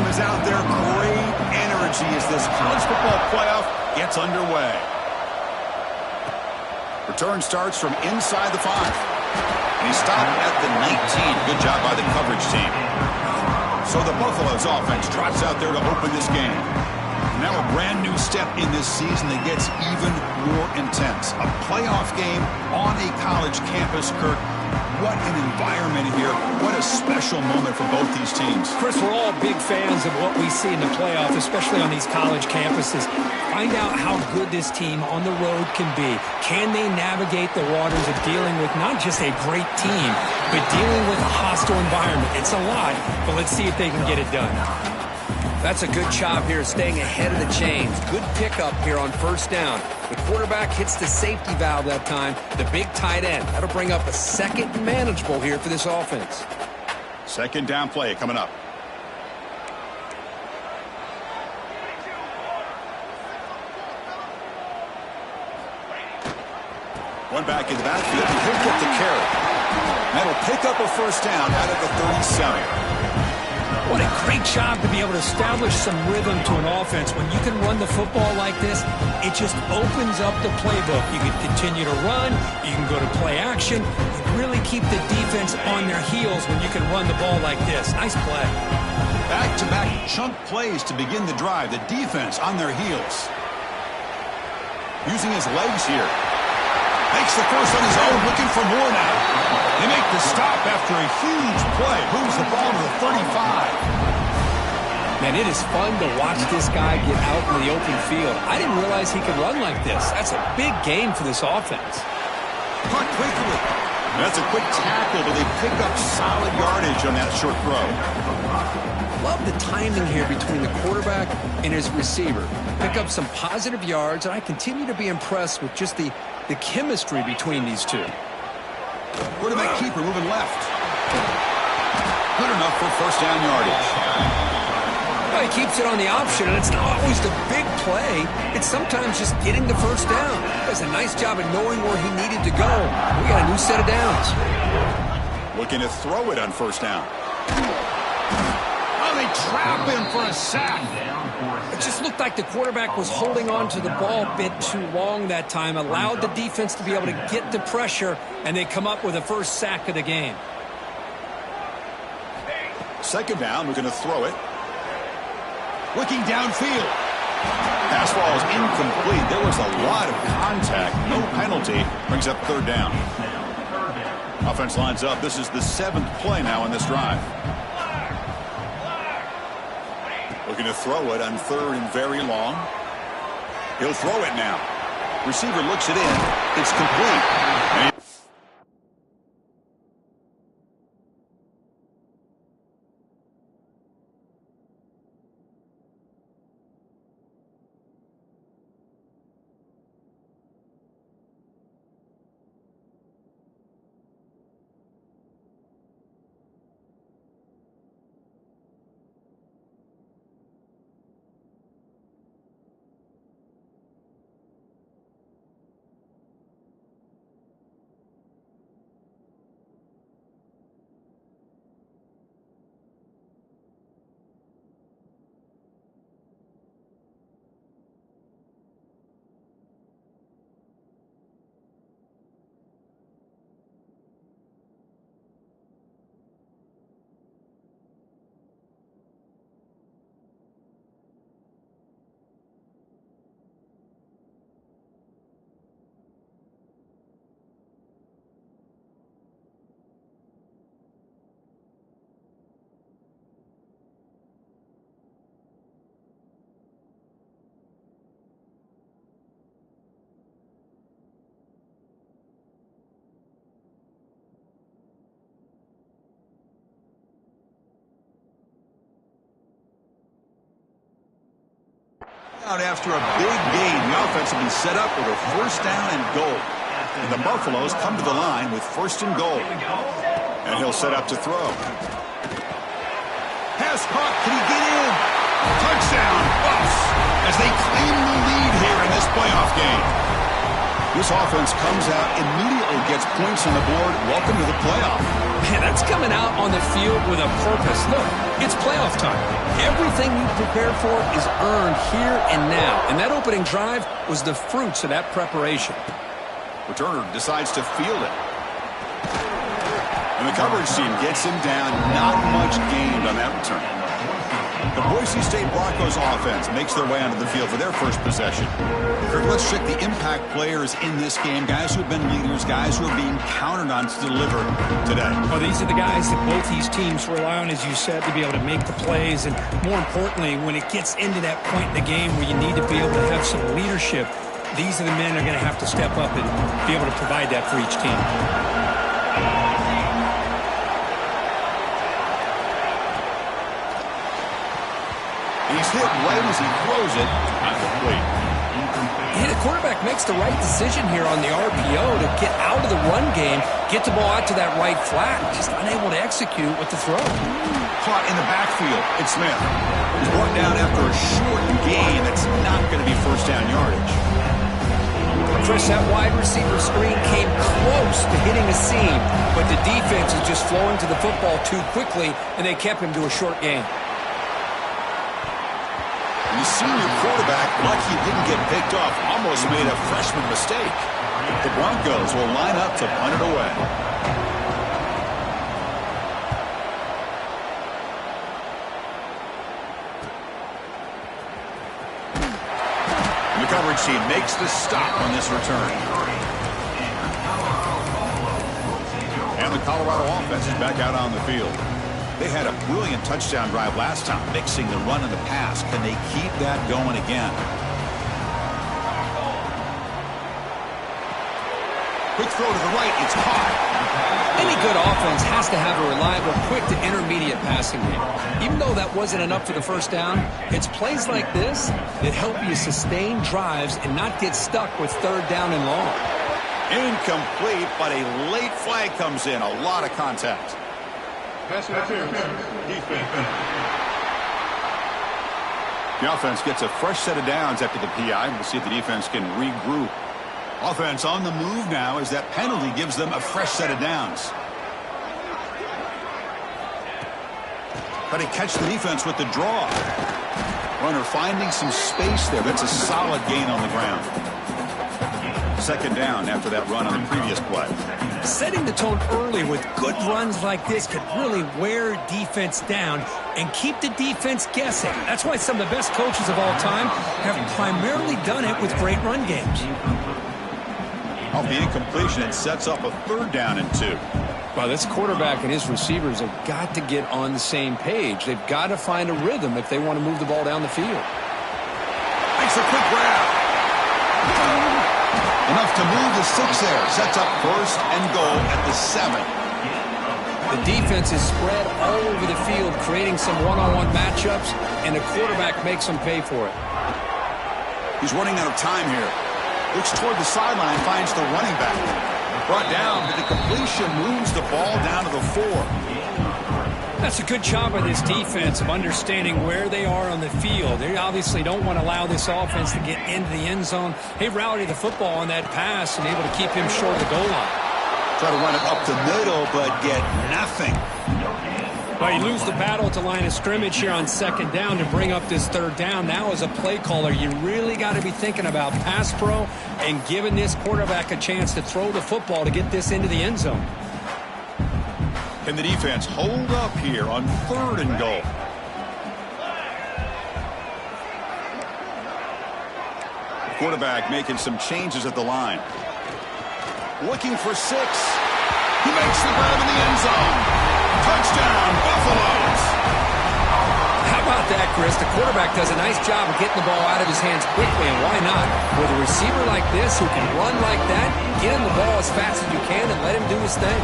is out there. Great energy as this college football playoff gets underway. Return starts from inside the 5. And he stopped at the 19. Good job by the coverage team. So the Buffaloes offense trots out there to open this game. Now a brand new step in this season that gets even more intense. A playoff game on a college campus, Kirk. What an environment here. What a special moment for both these teams. Chris, we're all big fans of what we see in the playoffs, especially on these college campuses. Find out how good this team on the road can be. Can they navigate the waters of dealing with not just a great team, but dealing with a hostile environment? It's a lot, but let's see if they can get it done. That's a good job here, staying ahead of the chains. Good pickup here on first down. The quarterback hits the safety valve that time, the big tight end. That'll bring up a second and manageable here for this offense. Second down play coming up. One back in the backfield, and he'll get the carry. That'll pick up a first down out of the 37. What a great job to be able to establish some rhythm to an offense. When you can run the football like this, it just opens up the playbook. You can continue to run. You can go to play action. You really keep the defense on their heels when you can run the ball like this. Nice play. Back-to-back chunk plays to begin the drive. The defense on their heels. Using his legs here. Makes the first on his own, looking for more now. They make the stop after a huge play. Moves the ball to the 35. Man, it is fun to watch this guy get out in the open field. I didn't realize he could run like this. That's a big game for this offense. Caught quickly. That's a quick tackle, but they pick up solid yardage on that short throw. Love the timing here between the quarterback and his receiver. Pick up some positive yards, and I continue to be impressed with just the chemistry between these two. Quarterback keeper moving left. Good enough for first down yardage. Well, he keeps it on the option, and it's not always the big play. It's sometimes just getting the first down. He does a nice job of knowing where he needed to go. We got a new set of downs. Looking to throw it on first down. Oh, they trap him for a sack. It just looked like the quarterback was holding on to the ball a bit too long that time, allowed the defense to be able to get the pressure, and they come up with a first sack of the game. Second down, we're going to throw it. Looking downfield. Pass ball is incomplete. There was a lot of contact. No penalty. Brings up third down. Offense lines up. This is the 7th play now in this drive. Looking to throw it on third and very long. He'll throw it now. Receiver looks it in. It's complete. Out after a big gain, the offense will be set up with a first down and goal. And the Buffaloes come to the line with first and goal. And he'll set up to throw. Pass caught. Can he get in? Touchdown, Buffs, as they claim the lead here in this playoff game. This offense comes out, immediately gets points on the board. Welcome to the playoff. Man, that's coming out on the field with a purpose. Look, it's playoff time. Everything you prepared for is earned here and now. And that opening drive was the fruits of that preparation. Returner decides to field it. And the coverage team gets him down. Not much gained on that return. The Boise State Broncos offense makes their way onto the field for their first possession. Kirk, let's check the impact players in this game. Guys who have been leaders, guys who are being counted on to deliver today. Well, these are the guys that both these teams rely on, as you said, to be able to make the plays. And more importantly, when it gets into that point in the game where you need to be able to have some leadership, these are the men that are going to have to step up and be able to provide that for each team. He's hit right as he throws it. Not complete. Yeah, the quarterback makes the right decision here on the RPO to get out of the run game, get the ball out to that right flat, just unable to execute with the throw. Caught in the backfield. It's Smith. He's brought down after a short gain. That's not going to be first down yardage. Chris, that wide receiver screen came close to hitting a seam, but the defense is just flowing to the football too quickly, and they kept him to a short gain. The senior quarterback, lucky he didn't get picked off, almost made a freshman mistake. The Broncos will line up to punt it away. And the coverage team makes the stop on this return. And the Colorado offense is back out on the field. They had a brilliant touchdown drive last time, mixing the run and the pass. Can they keep that going again? Quick throw to the right. It's caught. Any good offense has to have a reliable, quick to intermediate passing game. Even though that wasn't enough for the first down, it's plays like this that help you sustain drives and not get stuck with third down and long. Incomplete, but a late flag comes in. A lot of contact. Pass interference. Defense. The offense gets a fresh set of downs after the PI. We'll see if the defense can regroup. Offense on the move now as that penalty gives them a fresh set of downs. But he catch the defense with the draw. Runner finding some space there. That's a solid gain on the ground. Second down after that run on the previous play. Setting the tone early with good runs like this could really wear defense down and keep the defense guessing. That's why some of the best coaches of all time have primarily done it with great run games. Off the incompletion, it sets up a third down and 2. Well, this quarterback and his receivers have got to get on the same page. They've got to find a rhythm if they want to move the ball down the field. Makes a quick grab. Enough to move the 6 there. Sets up first and goal at the 7. The defense is spread all over the field, creating some one-on-one matchups, and the quarterback makes them pay for it. He's running out of time here. Looks toward the sideline, finds the running back. Brought down, but the completion moves the ball down to the 4. That's a good job by this defense of understanding where they are on the field. They obviously don't want to allow this offense to get into the end zone. They rallied the football on that pass and able to keep him short of the goal line. Try to run it up the middle, but get nothing. Well, you lose the battle at the line of scrimmage here on second down to bring up this third down. Now as a play caller, you really got to be thinking about pass pro and giving this quarterback a chance to throw the football to get this into the end zone. Can the defense hold up here on third and goal? The quarterback making some changes at the line. Looking for 6. He makes the grab in the end zone. Touchdown, Buffaloes. How about that, Chris? The quarterback does a nice job of getting the ball out of his hands quickly, and why not? With a receiver like this who can run like that, get him the ball as fast as you can and let him do his thing.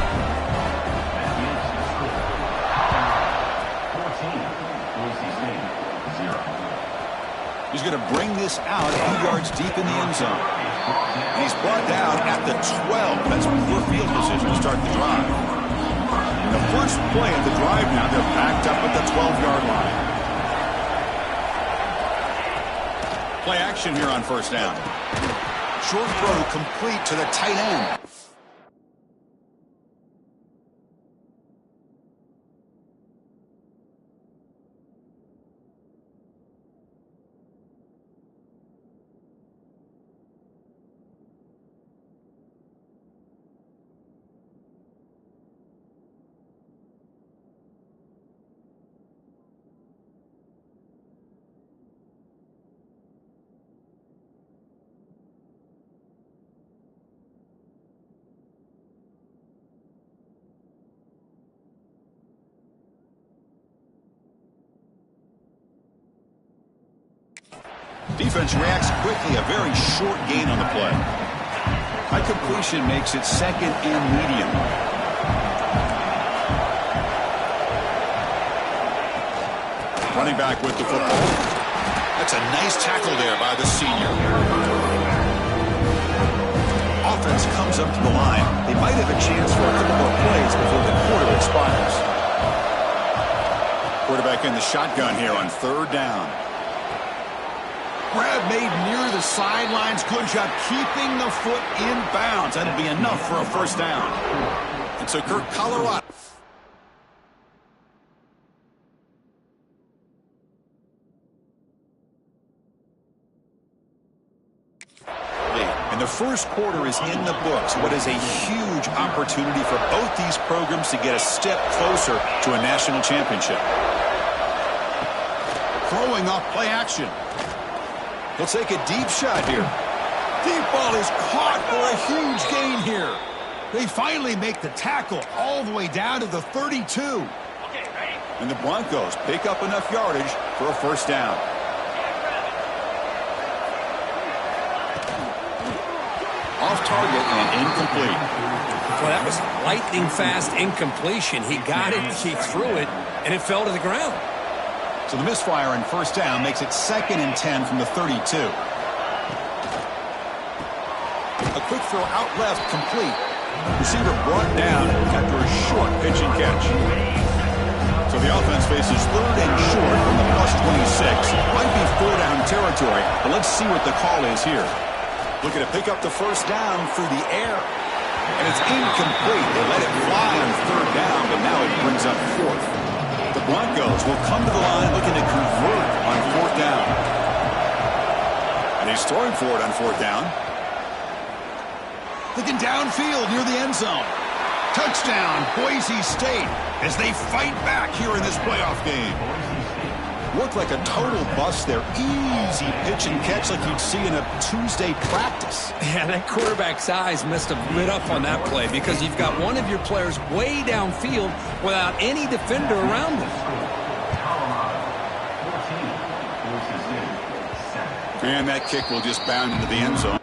He's going to bring this out a few yards deep in the end zone. And he's brought down at the 12. That's poor field position to start the drive. And the first play of the drive now, they're backed up at the 12-yard line. Play action here on first down. Short throw complete to the tight end. Defense reacts quickly, a very short gain on the play. High completion makes it second and medium. Running back with the football. That's a nice tackle there by the senior. Offense comes up to the line. They might have a chance for a couple more plays before the quarter expires. Quarterback in the shotgun here on third down. Grab made near the sidelines. Good job keeping the foot in bounds. That'll be enough for a first down. And so Kirk, Colorado. And the first quarter is in the books. What is a huge opportunity for both these programs to get a step closer to a national championship. Throwing off play action. He'll take a deep shot here. Deep ball is caught for a huge gain here. They finally make the tackle all the way down to the 32. And the Broncos pick up enough yardage for a first down. Off target and incomplete. Well, that was lightning fast incompletion. He got it, he threw it, and it fell to the ground. So the misfire on first down makes it second and 10 from the 32. A quick throw out left, complete. Receiver brought down after a short pitch and catch. So the offense faces third and short from the plus 26. Might be four-down territory, but let's see what the call is here. Looking to pick up the first down through the air. And it's incomplete. They let it fly on third down, but now it brings up fourth. The Broncos will come to the line looking to convert on fourth down. And he's throwing for it on fourth down. Looking downfield near the end zone. Touchdown, Boise State, as they fight back here in this playoff game. Looked like a total bust there. Easy pitch and catch like you'd see in a Tuesday practice. Yeah, that quarterback's eyes must have lit up on that play because you've got one of your players way downfield without any defender around him. And that kick will just bound into the end zone.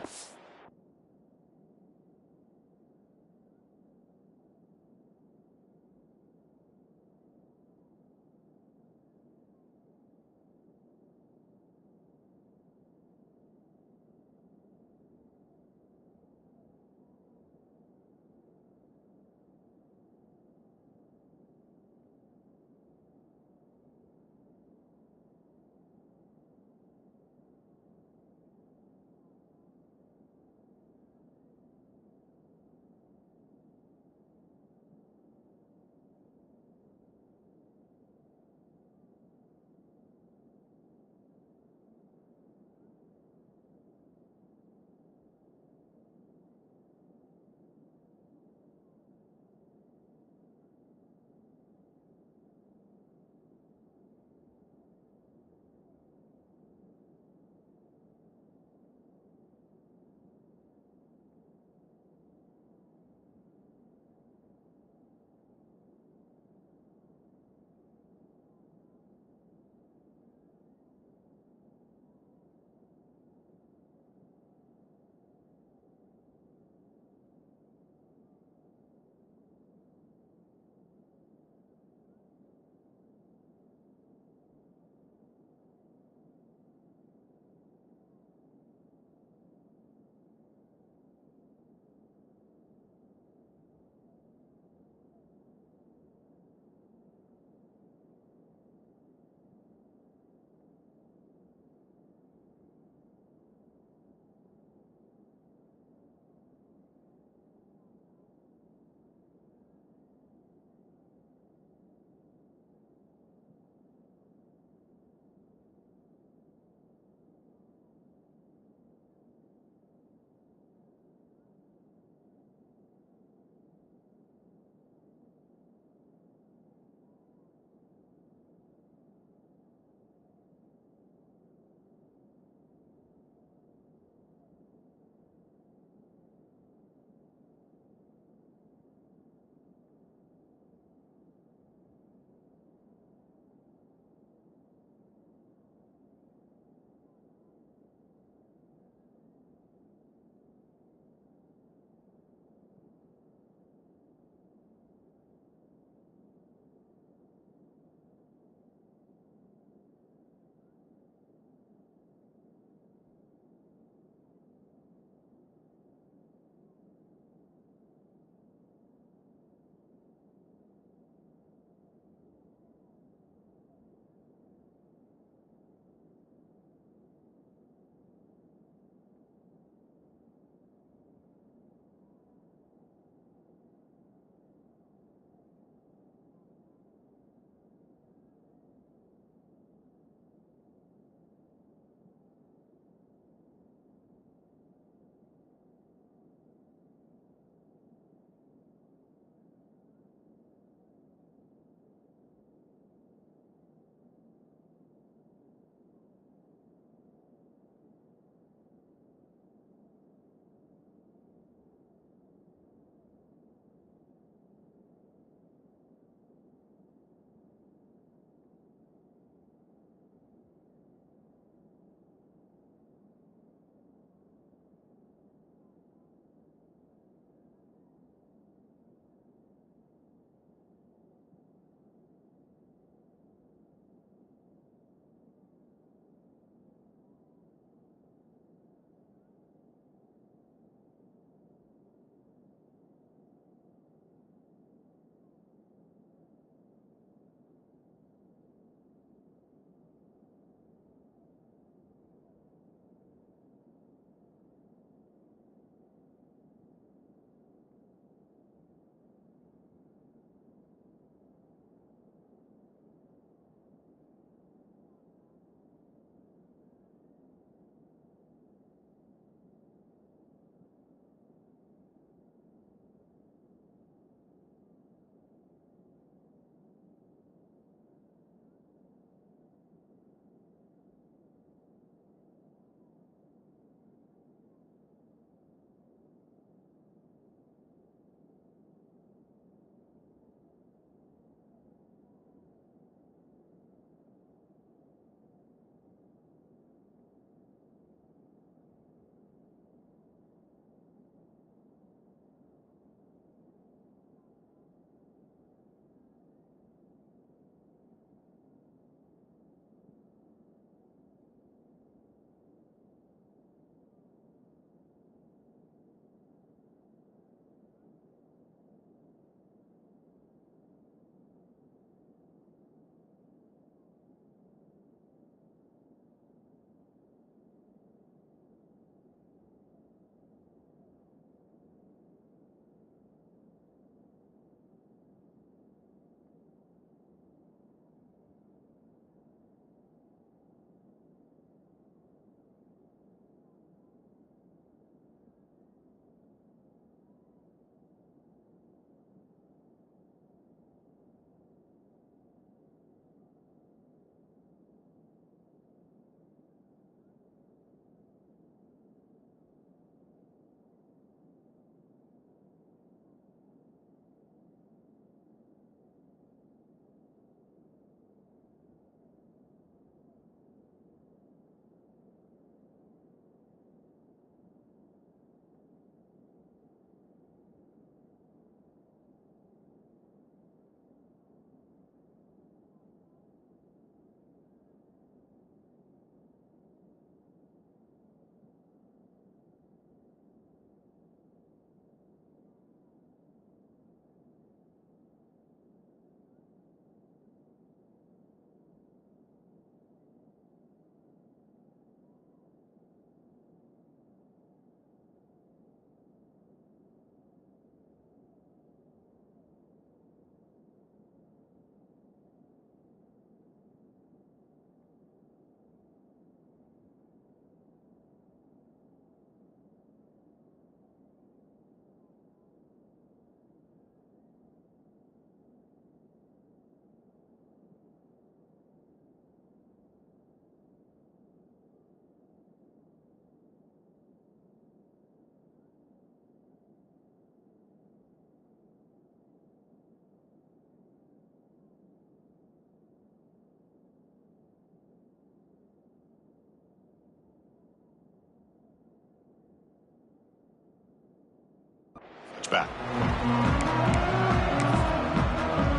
touchback.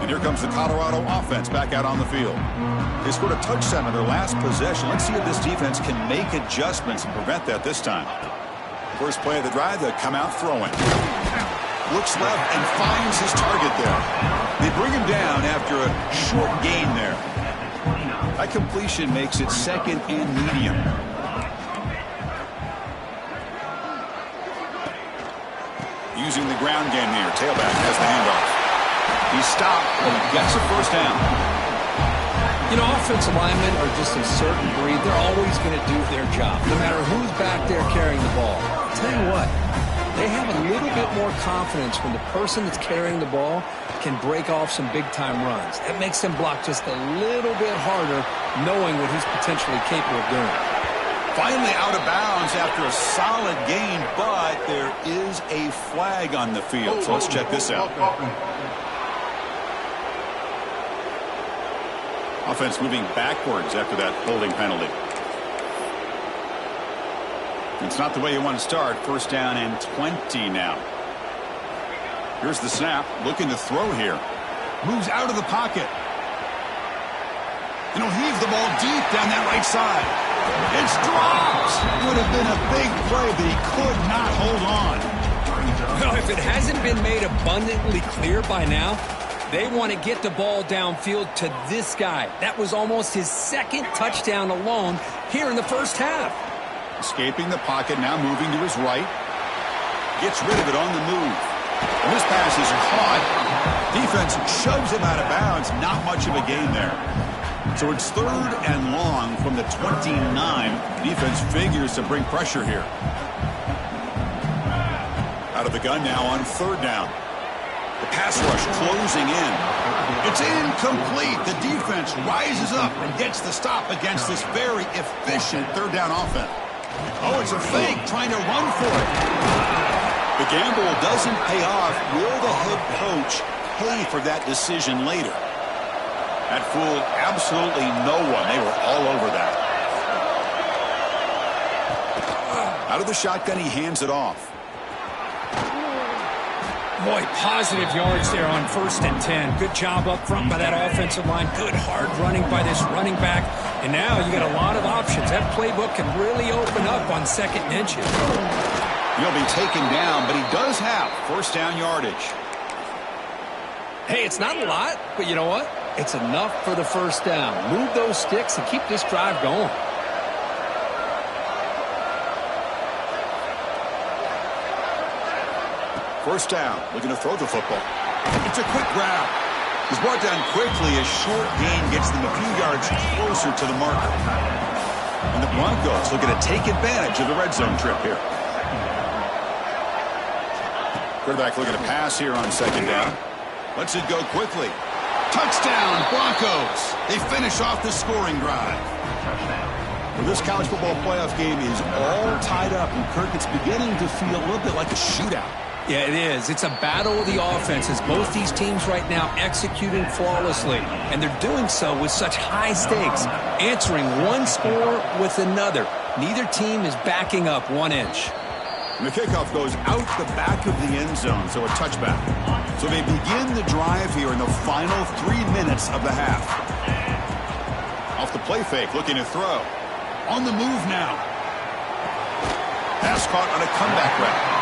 And here comes the Colorado offense back out on the field. They scored a touchdown in their last possession. Let's see if this defense can make adjustments and prevent that this time. First play of the drive, they come out throwing. Looks left and finds his target there. They bring him down after a short gain there. That completion makes it second and medium. Using the ground game here. Tailback has the handoff. He's stopped and gets a first down. You know, offensive linemen are just a certain breed. They're always going to do their job, no matter who's back there carrying the ball. I'll tell you what, they have a little bit more confidence when the person that's carrying the ball can break off some big-time runs. That makes them block just a little bit harder, knowing what he's potentially capable of doing. Finally out of bounds after a solid gain, but there is a flag on the field. So let's check this out. Offense moving backwards after that holding penalty. It's not the way you want to start. First down and 20 now. Here's the snap. Looking to throw here. Moves out of the pocket. And he'll heave the ball deep down that right side. It's dropped. Would have been a big play, but he could not hold on. Well, if it hasn't been made abundantly clear by now, they want to get the ball downfield to this guy. That was almost his second touchdown alone here in the first half. Escaping the pocket, now moving to his right. Gets rid of it on the move. And this pass is caught. Defense shoves him out of bounds. Not much of a gain there. So it's third and long from the 29. Defense figures to bring pressure here. Out of the gun now on third down. The pass rush closing in. It's incomplete. The defense rises up and gets the stop against this very efficient third down offense. Oh, it's a fake trying to run for it. The gamble doesn't pay off. Will the head coach pay for that decision later? That fooled absolutely no one. They were all over that. Out of the shotgun, he hands it off. Boy, positive yards there on 1st and 10. Good job up front by that offensive line. Good hard running by this running back. And now you got a lot of options. That playbook can really open up on 2nd and inches. He'll be taken down, but he does have first down yardage. Hey, it's not a lot, but you know what? It's enough for the first down. Move those sticks and keep this drive going. First down, looking to throw the football. It's a quick grab. He's brought down quickly. A short gain gets them a few yards closer to the marker. And the Broncos looking to take advantage of the red zone trip here. Quarterback looking to pass here on 2nd down. Lets it go quickly. Touchdown, Broncos. They finish off the scoring drive. Well, this college football playoff game is all tied up, and Kirk, it's beginning to feel a little bit like a shootout. Yeah, it is. It's a battle of the offenses. Both these teams right now executing flawlessly, and they're doing so with such high stakes, answering one score with another. Neither team is backing up 1 inch. And the kickoff goes out the back of the end zone, so a touchback. So they begin the drive here in the final 3 minutes of the half. Off the play fake, looking to throw. On the move now. Pass caught on a comeback route.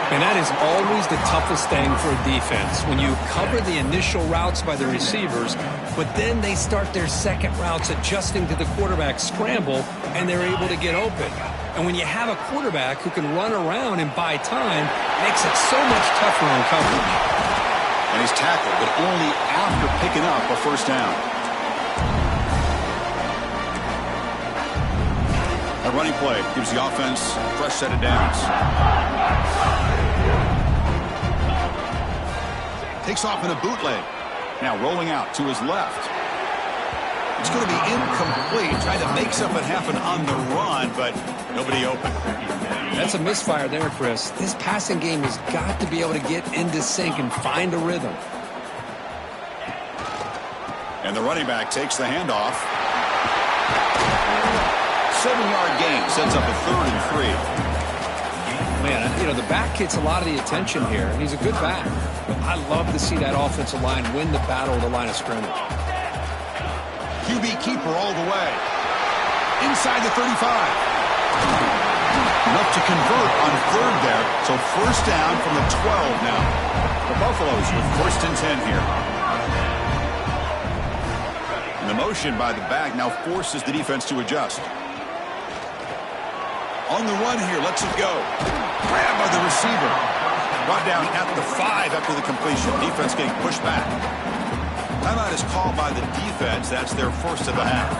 And that is always the toughest thing for a defense, when you cover the initial routes by the receivers, but then they start their second routes adjusting to the quarterback scramble, and they're able to get open. And when you have a quarterback who can run around and buy time, it makes it so much tougher on coverage. And he's tackled, but only after picking up a first down. A running play gives the offense a fresh set of downs. Takes off in a bootleg. Now rolling out to his left. It's going to be incomplete. Trying to make something happen on the run, but nobody open. That's a misfire there, Chris. This passing game has got to be able to get into sync and find a rhythm. And the running back takes the handoff. 7-yard gain sets up a 3rd and 3. man, the back gets a lot of the attention here, and he's a good back. But I love to see that offensive line win the battle at the line of scrimmage. QB keeper all the way. Inside the 35. Enough to convert on third there. So first down from the 12 now. The Buffaloes with first and 10 here. And the motion by the back now forces the defense to adjust. On the run here, lets it go. Grabbed by the receiver. Brought down at the 5 after the completion. Defense getting pushed back. Timeout is called by the defense. That's their first of the half.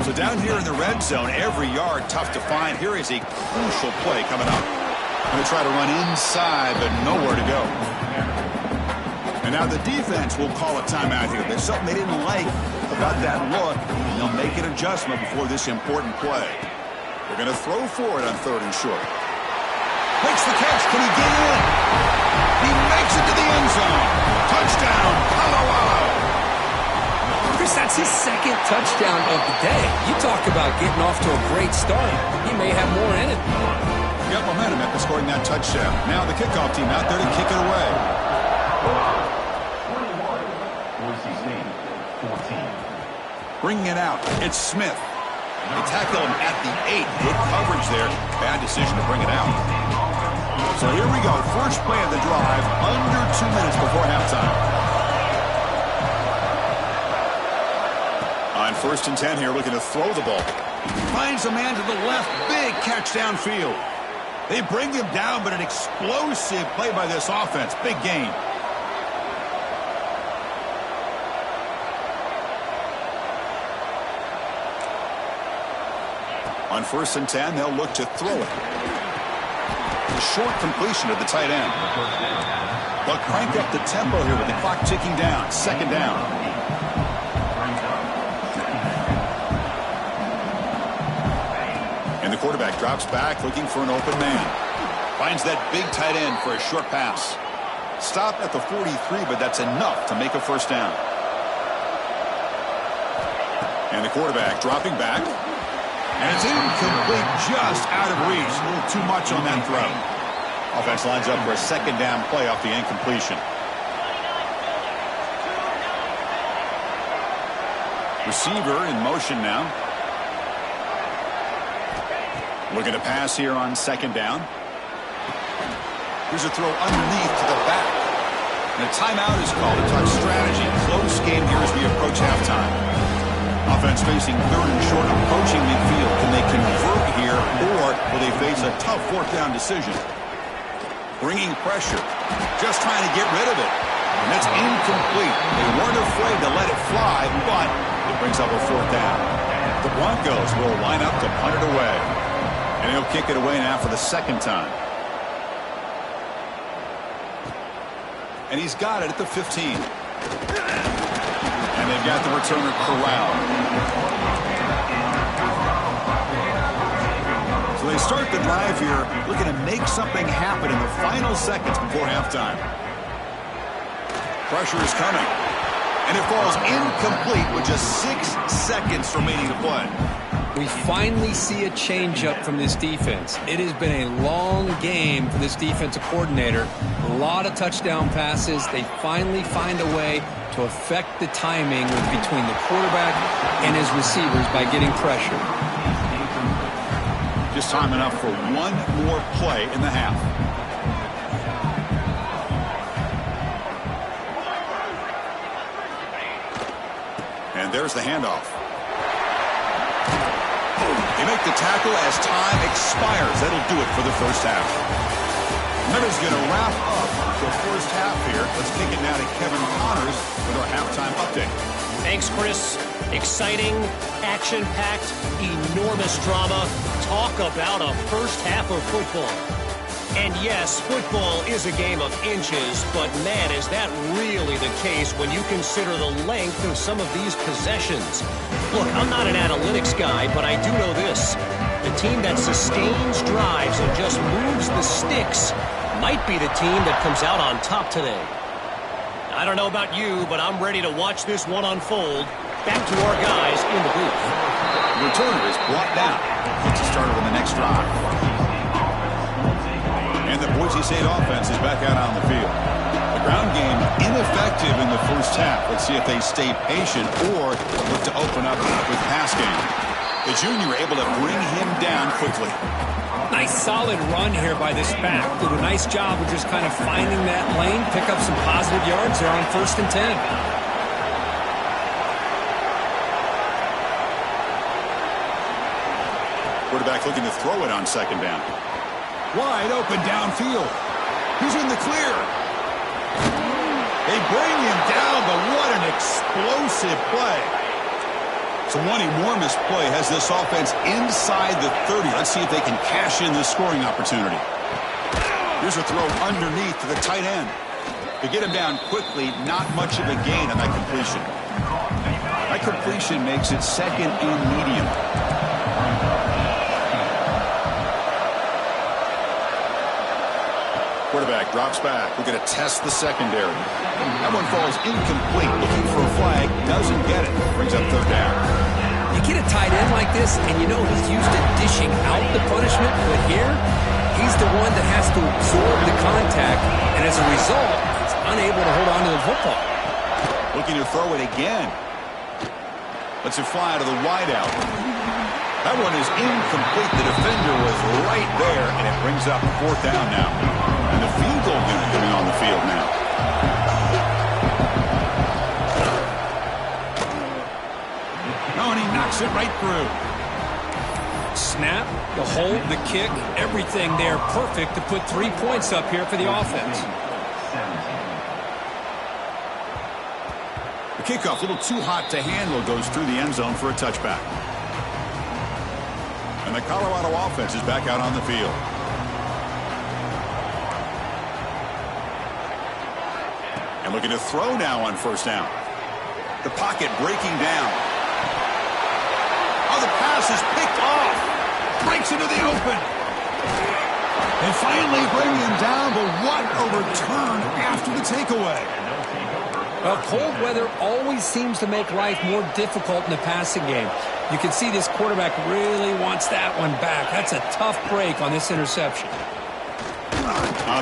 So down here in the red zone, every yard tough to find. Here is a crucial play coming up. Going to try to run inside, but nowhere to go. And now the defense will call a timeout here. There's something they didn't like about that look, and they'll make an adjustment before this important play. They're going to throw for it on third and short. Makes the catch. Can he get in? He makes it to the end zone. Touchdown, Colorado. Chris, that's his second touchdown of the day. You talk about getting off to a great start. He may have more in it. Got momentum after scoring that touchdown. Now the kickoff team out there to kick it away. Bringing it out, it's Smith. They tackle him at the 8. Good coverage there. Bad decision to bring it out. So here we go. First play of the drive, under 2 minutes before halftime. On first and 10 here, looking to throw the ball. Finds a man to the left. Big catch downfield. They bring him down, but an explosive play by this offense. Big gain. On first and 10, they'll look to throw it. A short completion to the tight end. They'll crank up the tempo here with the clock ticking down. Second down. And the quarterback drops back looking for an open man. Finds that big tight end for a short pass. Stop at the 43, but that's enough to make a first down. And the quarterback dropping back. And it's incomplete, just out of reach. A little too much on that throw. Offense lines up for a second down play off the incompletion. Receiver in motion now. Looking to pass here on second down. Here's a throw underneath to the back. And a timeout is called to talk strategy. Close game here as we approach halftime. Offense facing third and short, approaching midfield. Can they convert here, or will they face a tough fourth down decision? Bringing pressure, just trying to get rid of it. And that's incomplete. They weren't afraid to let it fly, but it brings up a fourth down. The Broncos will line up to punt it away. And he'll kick it away now for the second time. And he's got it at the 15. And they've got the returner corralled. So they start the drive here, looking to make something happen in the final seconds before halftime. Pressure is coming. And it falls incomplete with just 6 seconds remaining to play. We finally see a changeup from this defense. It has been a long game for this defensive coordinator. A lot of touchdown passes. They finally find a way to affect the timing between the quarterback and his receivers by getting pressure. Just time enough for one more play in the half. And there's the handoff. They make the tackle as time expires. That'll do it for the first half. And that is going to wrap up the first half here. Let's kick it now to Kevin Connors with our halftime update. Thanks, Chris. Exciting, action-packed, enormous drama. Talk about a first half of football. And yes, football is a game of inches, but man, is that really the case when you consider the length of some of these possessions. Look, I'm not an analytics guy, but I do know this. The team that sustains drives and just moves the sticks might be the team that comes out on top today. I don't know about you, but I'm ready to watch this one unfold. Back to our guys in the booth. The returner is brought down. Gets a started on the next drive. And the Boise State offense is back out on the field. The ground game ineffective in the first half. Let's see if they stay patient or look to open up with pass game. The junior able to bring him down quickly. Nice solid run here by this back. Did a nice job of just kind of finding that lane, pick up some positive yards there on 1st and 10. Quarterback looking to throw it on 2nd down. Wide open downfield. He's in the clear. They bring him down, but what an explosive play. So one enormous play has this offense inside the 30. Let's see if they can cash in this scoring opportunity. Here's a throw underneath to the tight end. To get him down quickly, not much of a gain on that completion. That completion makes it 2nd and medium. Quarterback drops back. We're going to test the secondary. That one falls incomplete. Looking for a flag. Doesn't get it. Brings up 3rd down. You get a tight end like this, and you know he's used to dishing out the punishment, but here, he's the one that has to absorb the contact, and as a result, he's unable to hold on to the football. Looking to throw it again. Lets it fly to the wideout. That one is incomplete. The defender was right there, and it brings up 4th down now. And the field goal unit coming on the field now. No, and he knocks it right through. Snap, the hold, the kick, everything there perfect to put 3 points up here for the offense. The kickoff, a little too hot to handle, goes through the end zone for a touchback. And the Colorado offense is back out on the field. And looking to throw now on 1st down. The pocket breaking down. Oh, the pass is picked off. Breaks into the open. They finally bring him down, but what a return after the takeaway. Well, cold weather always seems to make life more difficult in the passing game. You can see this quarterback really wants that one back. That's a tough break on this interception.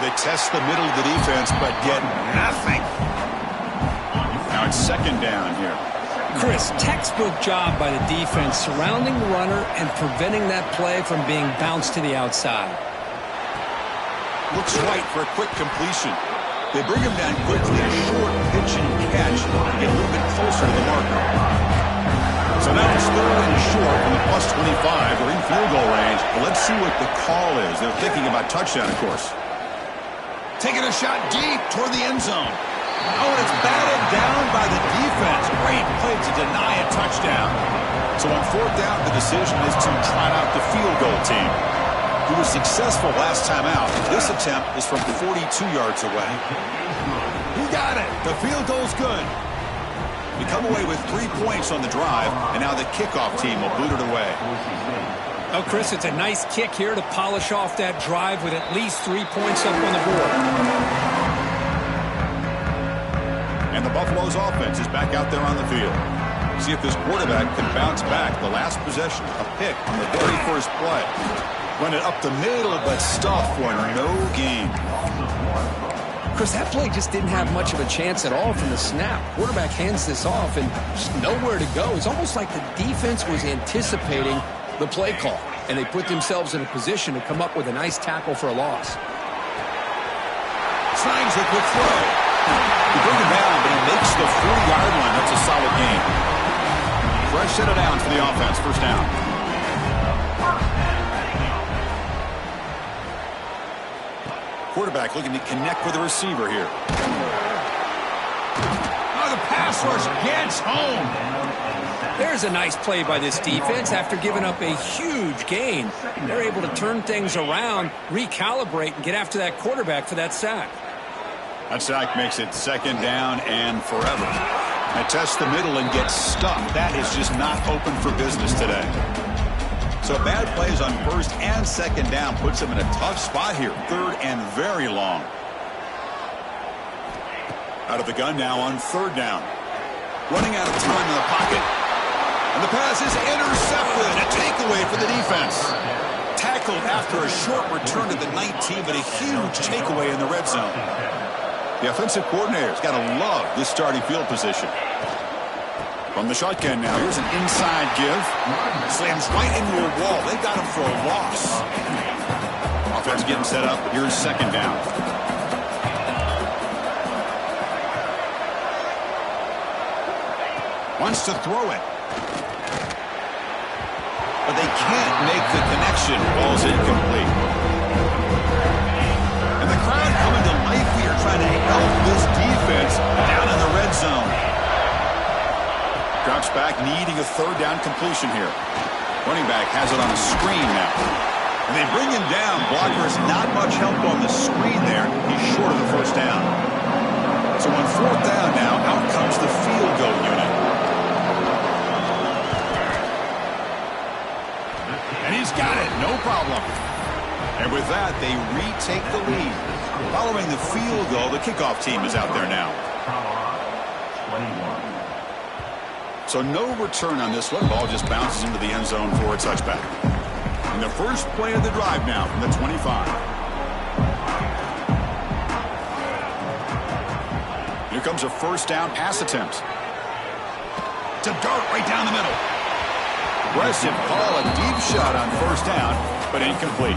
They test the middle of the defense, but get nothing. Now it's 2nd down here. Chris, textbook job by the defense surrounding the runner and preventing that play from being bounced to the outside. Looks right for a quick completion. They bring him down quickly, a short pitch and catch to get a little bit closer to the marker. So now it's 3rd and short from the +25. We're in field goal range. But let's see what the call is. They're thinking about touchdown, of course. Taking a shot deep toward the end zone. Oh, and it's batted down by the defense. Great play to deny a touchdown. So on 4th down, the decision is to trot out the field goal team. Who was successful last time out. This attempt is from 42 yards away. He got it. The field goal's good. We come away with 3 points on the drive, and now the kickoff team will boot it away. Oh, Chris, it's a nice kick here to polish off that drive with at least 3 points up on the board. And the Buffalo's offense is back out there on the field. See if this quarterback can bounce back. The last possession, a pick on the very first play. Run it up the middle, but stuffed for no gain. Chris, that play just didn't have much of a chance at all from the snap. Quarterback hands this off and just nowhere to go. It's almost like the defense was anticipating the play call, and they put themselves in a position to come up with a nice tackle for a loss. Signs a quick throw. He bring him down, but he makes the 40-yard line. That's a solid gain. Fresh set of downs for the offense. 1st down. Quarterback looking to connect with the receiver here. Oh, the pass rush gets home. There's a nice play by this defense. After giving up a huge gain, they're able to turn things around, recalibrate, and get after that quarterback for that sack. That sack makes it 2nd down and forever. I test the middle and get stuffed. That is just not open for business today. So bad plays on 1st and 2nd down puts them in a tough spot here. 3rd and very long. Out of the gun now on 3rd down. Running out of time in the pocket. And the pass is intercepted. A takeaway for the defense. tackled after a short return to the 19, but a huge takeaway in the red zone. The offensive coordinator's got to love this starting field position. From the shotgun now, here's an inside give. Slams right into a wall. They got him for a loss. Offense getting set up. Here's second down. Wants to throw it. But they can't make the connection. Ball's incomplete. And the crowd coming to life here trying to help this defense down in the red zone. Drops back, needing a third down completion here. Running back has it on a screen now. And they bring him down. Blocker's not much help on the screen there. He's short of the first down. So on fourth down now, out comes the field goal unit. And he's got it, no problem. And with that, they retake the lead. Following the field goal, the kickoff team is out there now. 21. So no return on this one. Ball just bounces into the end zone for a touchback. And the first play of the drive now from the 25. Here comes a first down pass attempt. To dart right down the middle. Aggressive call, a deep shot on first down, but incomplete.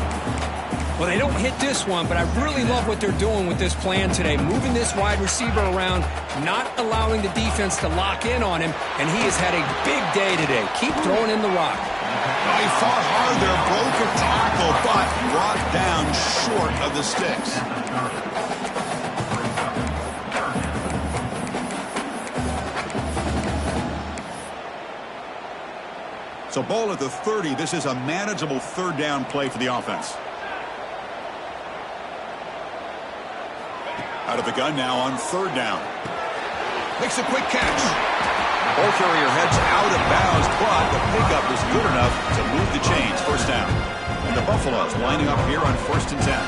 Well, they don't hit this one, but I really love what they're doing with this plan today. Moving this wide receiver around, not allowing the defense to lock in on him, and he has had a big day today. Keep throwing in the rock. Well, he fought hard there, broke a tackle, but brought down short of the sticks. So ball at the 30. This is a manageable third down play for the offense. Out of the gun now on third down. Makes a quick catch. Ball carrier heads out of bounds, but the pickup is good enough to move the chains. First down. And the Buffaloes lining up here on 1st and 10.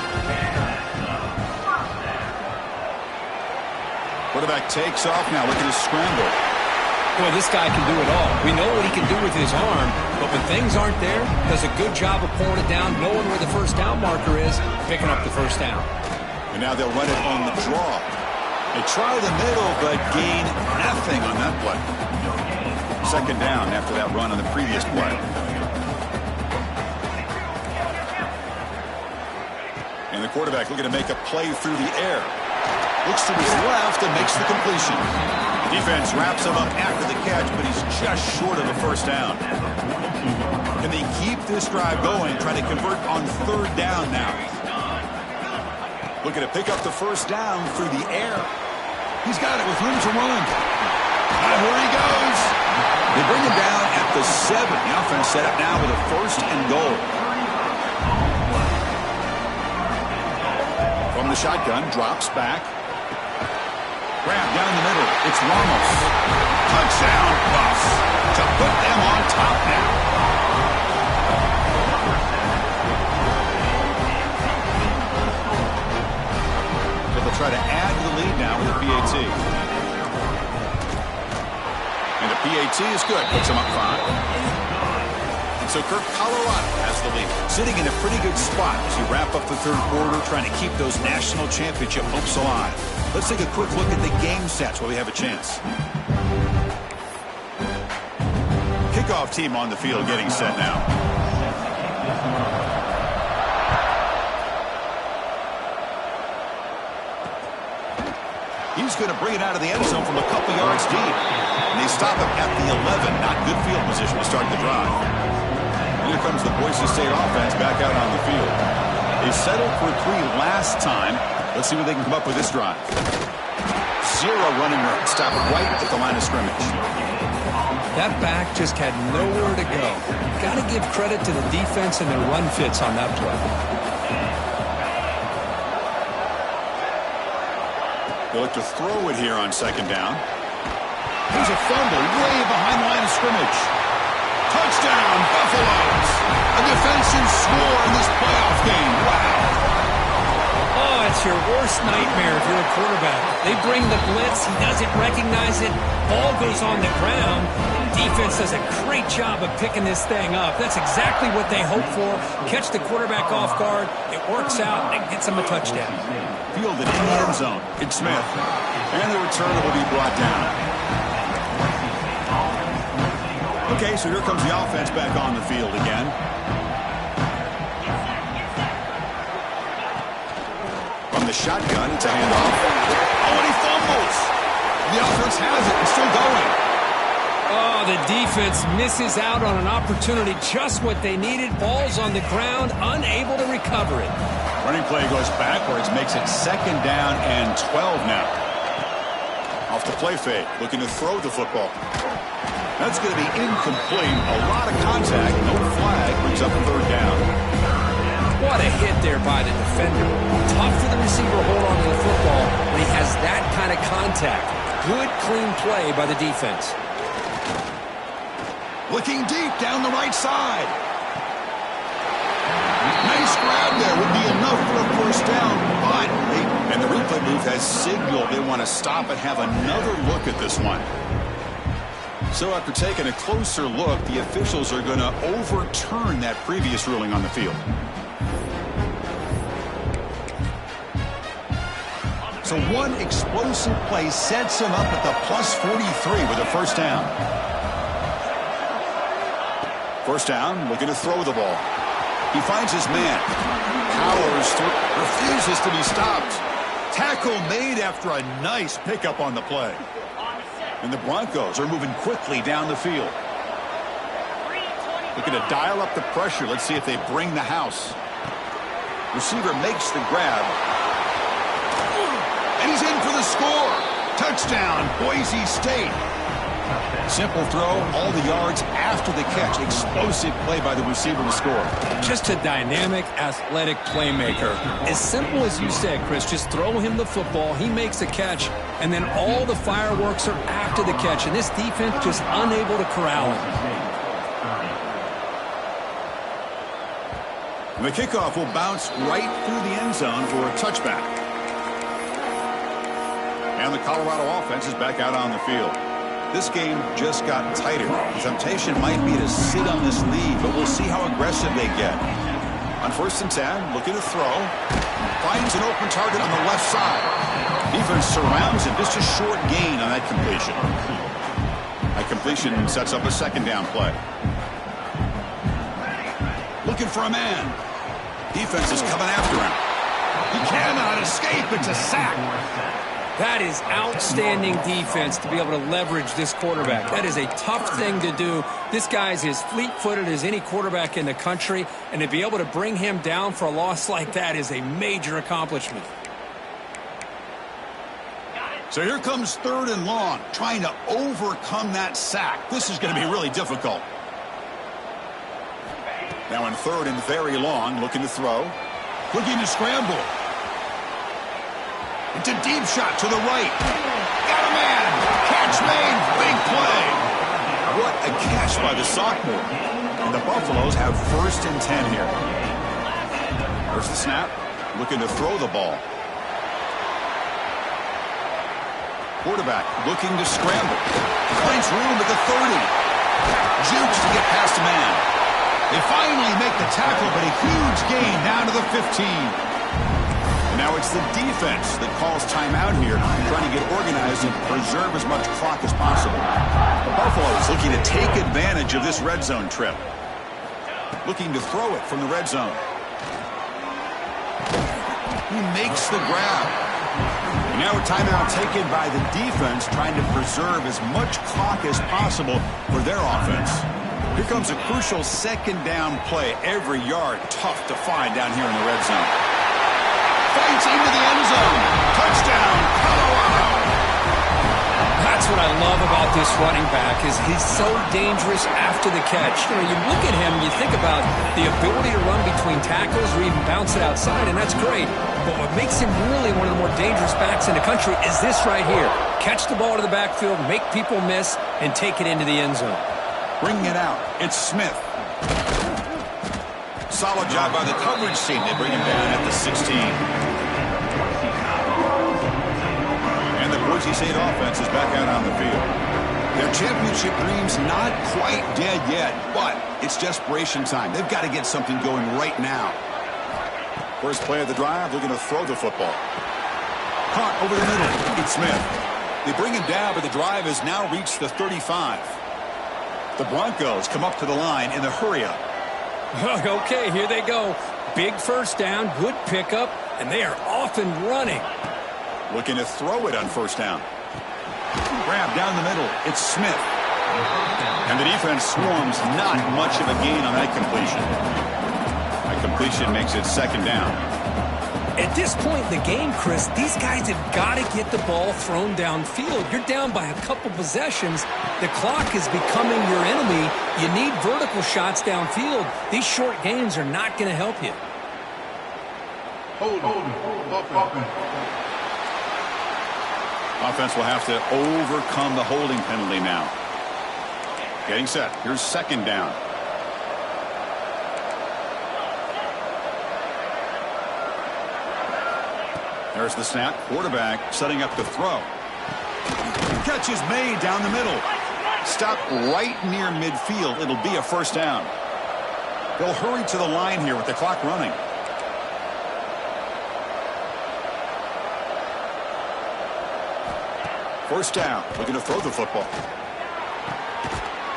Quarterback takes off now. Look at his scramble. Boy, this guy can do it all. We know what he can do with his arm, but when things aren't there, does a good job of pulling it down, knowing where the first down marker is, picking up the first down. And now they'll run it on the draw. They try the middle, but gain nothing on that play. Second down after that run on the previous play. And the quarterback looking to make a play through the air. Looks to his left and makes the completion. Defense wraps him up after the catch, but he's just short of the first down. Can they keep this drive going, trying to convert on third down now? Looking to pick up the first down through the air. He's got it with room to run. And here he goes. They bring him down at the 7. The offense set up now with a first and goal. From the shotgun, drops back. Grab down the middle. It's Ramos. Touchdown, Buffs, to put them on top now. So they'll try to add to the lead now with a PAT. And the PAT is good. Puts them up 5. So Kirk, Colorado has the lead, sitting in a pretty good spot as you wrap up the third quarter, trying to keep those national championship hopes alive. Let's take a quick look at the game stats while we have a chance. Kickoff team on the field getting set now. He's going to bring it out of the end zone from a couple yards deep. And they stop him at the 11. Not good field position to start the drive. Here comes the Boise State offense back out on the field. They settled for 3 last time. Let's see what they can come up with this drive. 0 running room. Stop right at the line of scrimmage. That back just had nowhere to go. Got to give credit to the defense and their run fits on that play. They look to throw it here on second down. Here's a fumble way behind the line of scrimmage. Touchdown, Buffaloes. A defensive score in this playoff game. Wow. Oh, it's your worst nightmare if you're a quarterback. They bring the blitz. He doesn't recognize it. Ball goes on the ground. defense does a great job of picking this thing up. That's exactly what they hope for. Catch the quarterback off guard. It works out and gets him a touchdown. Fielded in the end zone. It's Smith. And the return will be brought down. Okay, so here comes the offense back on the field again. From the shotgun, it's a handoff. Oh, and he fumbles. The offense has it and still going. Oh, the defense misses out on an opportunity, just what they needed. Ball's on the ground, unable to recover it. Running play goes backwards, makes it 2nd down and 12 now. Off the play fake, looking to throw the football. That's going to be incomplete. A lot of contact, no flag, brings up a 3rd down. What a hit there by the defender. Tough for the receiver to hold on to the football when he has that kind of contact. Good, clean play by the defense. Looking deep down the right side. Nice grab there. Would be enough for a 1st down. But, and the replay booth has signaled they want to stop and have another look at this one. So after taking a closer look, the officials are going to overturn that previous ruling on the field. So one explosive play sets him up at the +43 with a 1st down. 1st down, looking to throw the ball. He finds his man. Powers through, refuses to be stopped. Tackle made after a nice pickup on the play. And the Broncos are moving quickly down the field. Looking to dial up the pressure. Let's see if they bring the house. Receiver makes the grab. And he's in for the score. Touchdown, Boise State. Simple throw, all the yards after the catch. Explosive play by the receiver to score. Just a dynamic, athletic playmaker. As simple as you said, Chris, just throw him the football, he makes a catch, and then all the fireworks are after the catch, and this defense just unable to corral him. The kickoff will bounce right through the end zone for a touchback. And the Colorado offense is back out on the field. This game just got tighter. The temptation might be to sit on this lead, but we'll see how aggressive they get. On 1st and 10, looking to throw. Finds an open target on the left side. Defense surrounds him. Just a short gain on that completion. That completion sets up a 2nd down play. Looking for a man. Defense is coming after him. He cannot escape. It's a sack. That is outstanding defense to be able to leverage this quarterback. That is a tough thing to do. This guy's as fleet-footed as any quarterback in the country, and to be able to bring him down for a loss like that is a major accomplishment. So here comes 3rd and long, trying to overcome that sack. This is going to be really difficult. Now in 3rd and very long, looking to throw. Looking to scramble. It's a deep shot to the right. Got a man. Catch made. Big play. What a catch by the sophomore. And the Buffaloes have 1st and 10 here. There's the snap. Looking to throw the ball. Quarterback looking to scramble. Finds room at the 30. Jukes to get past a man. They finally make the tackle, but a huge gain down to the 15. And now it's the defense that calls timeout here, trying to get organized and preserve as much clock as possible. The Buffaloes looking to take advantage of this red zone trip. Looking to throw it from the red zone. He makes the grab. And now a timeout taken by the defense, trying to preserve as much clock as possible for their offense. Here comes a crucial 2nd down play. Every yard tough to find down here in the red zone. Fights into the end zone. Touchdown, Colorado. That's what I love about this running back is he's so dangerous after the catch. You know, you look at him, you think about the ability to run between tackles or even bounce it outside, and that's great. But what makes him really one of the more dangerous backs in the country is this right here. Catch the ball to the backfield, make people miss, and take it into the end zone. Bringing it out, it's Smith. Solid job by the coverage team. They bring him down at the 16. And the Boise State offense is back out on the field. Their championship dream's not quite dead yet, but it's desperation time. They've got to get something going right now. First play of the drive, they're going to throw the football. Caught over the middle. It's Smith. They bring him down, but the drive has now reached the 35. The Broncos come up to the line in the hurry-up. Okay, here they go. Big first down, good pickup, and they are off and running. Looking to throw it on first down. Grab down the middle. It's Smith. And the defense swarms, not much of a gain on that completion. That completion makes it second down. At this point in the game, Chris, these guys have got to get the ball thrown downfield. You're down by a couple possessions. The clock is becoming your enemy. You need vertical shots downfield. These short gains are not going to help you. Hold. Offense will have to overcome the holding penalty now. Getting set. Here's second down. There's the snap. Quarterback setting up the throw. Catch is made down the middle. Stop right near midfield. It'll be a first down. They'll hurry to the line here with the clock running. First down. Looking to throw the football.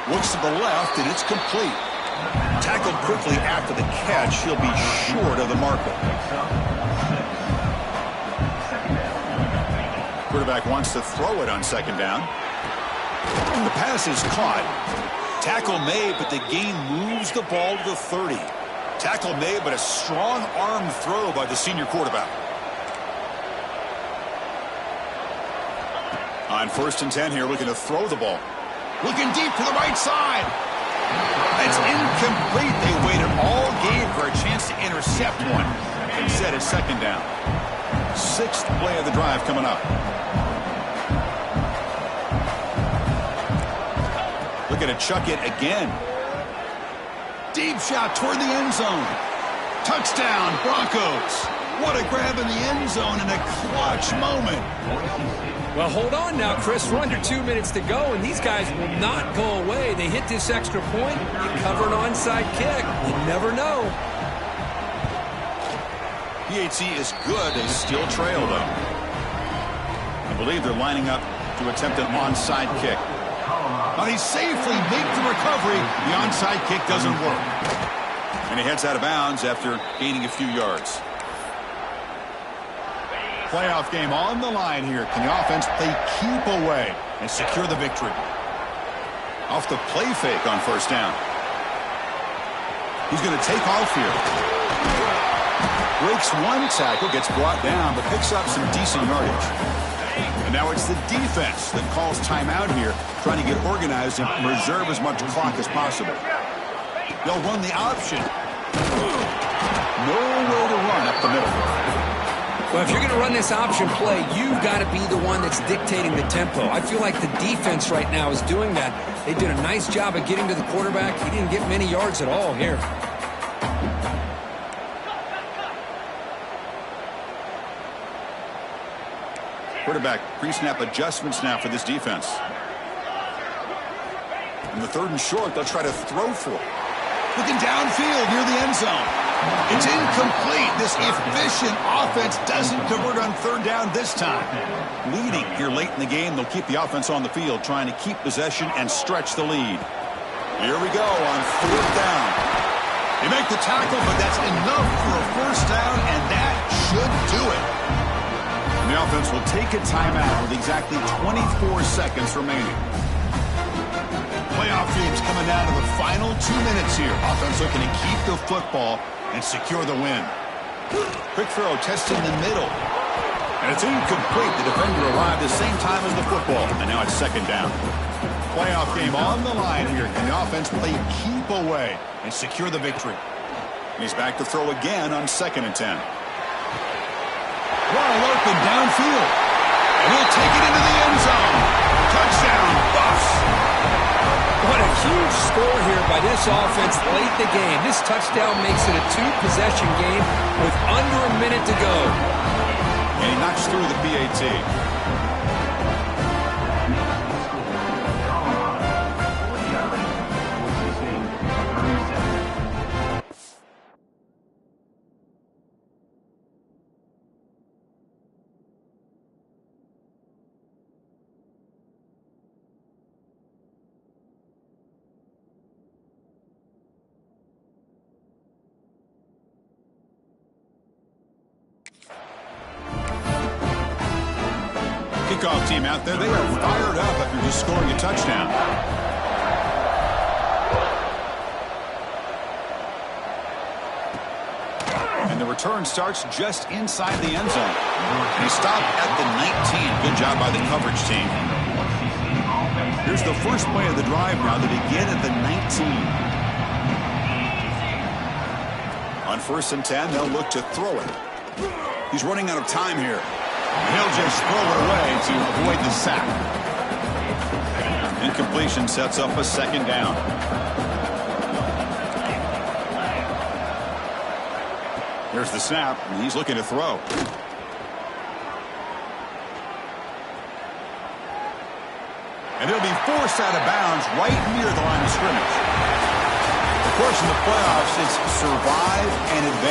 Looks to the left, and it's complete. Tackled quickly after the catch. He'll be short of the marker. Quarterback wants to throw it on second down. And the pass is caught. Tackle made, but the gain moves the ball to the 30. Tackle made, but a strong arm throw by the senior quarterback. On first and 10 here, looking to throw the ball. Looking deep to the right side. It's incomplete. They waited all game for a chance to intercept one. Instead, it's second down. Sixth play of the drive coming up. Looking to chuck it again. Deep shot toward the end zone. Touchdown, Broncos. What a grab in the end zone in a clutch moment. Well, hold on now, Chris. We're under 2 minutes to go, and these guys will not go away. They hit this extra point. You cover an onside kick. You never know. PAT is good. They still trail, though. I believe they're lining up to attempt an onside kick. Now he safely makes the recovery. The onside kick doesn't work. And he heads out of bounds after gaining a few yards. Playoff game on the line here. Can the offense play keep away and secure the victory? Off the play fake on first down. He's going to take off here. Breaks one tackle, gets brought down, but picks up some decent yardage. And now it's the defense that calls timeout here, trying to get organized and preserve as much clock as possible. They'll run the option. Nowhere to run up the middle. Well, if you're going to run this option play, you've got to be the one that's dictating the tempo. I feel like the defense right now is doing that. They did a nice job of getting to the quarterback. He didn't get many yards at all here. Quarterback pre-snap adjustments now for this defense. In the third and short, they'll try to throw for it. Looking downfield near the end zone. It's incomplete. This efficient offense doesn't convert on third down this time. Leading here late in the game, they'll keep the offense on the field, trying to keep possession and stretch the lead. Here we go on fourth down. They make the tackle, but that's enough for a first down, and that should do it. And the offense will take a timeout with exactly 24 seconds remaining. Playoff games coming down to the final 2 minutes here. Offense looking to keep the football and secure the win. Quick throw testing the middle. And it's incomplete. The defender arrived the same time as the football. And now it's second down. Playoff game on the line here. Can the offense play keep away and secure the victory? And he's back to throw again on second and 10. Wide open downfield. And he'll take it into the end zone. Touchdown, Buffs. What a huge score here by this offense late in the game. This touchdown makes it a two-possession game with under a minute to go. And he knocks through the PAT. kickoff team out there. They are fired up after just scoring a touchdown. And the return starts just inside the end zone. And he stopped at the 19. Good job by the coverage team. Here's the first play of the drive now. They begin at the 19. On 1st and 10, they'll look to throw it. He's running out of time here. He'll just throw it away to avoid the sack. Incompletion sets up a 2nd down. There's the snap, and he's looking to throw. And he'll be forced out of bounds right near the line of scrimmage. Of course, in the playoffs, it's survive and advance.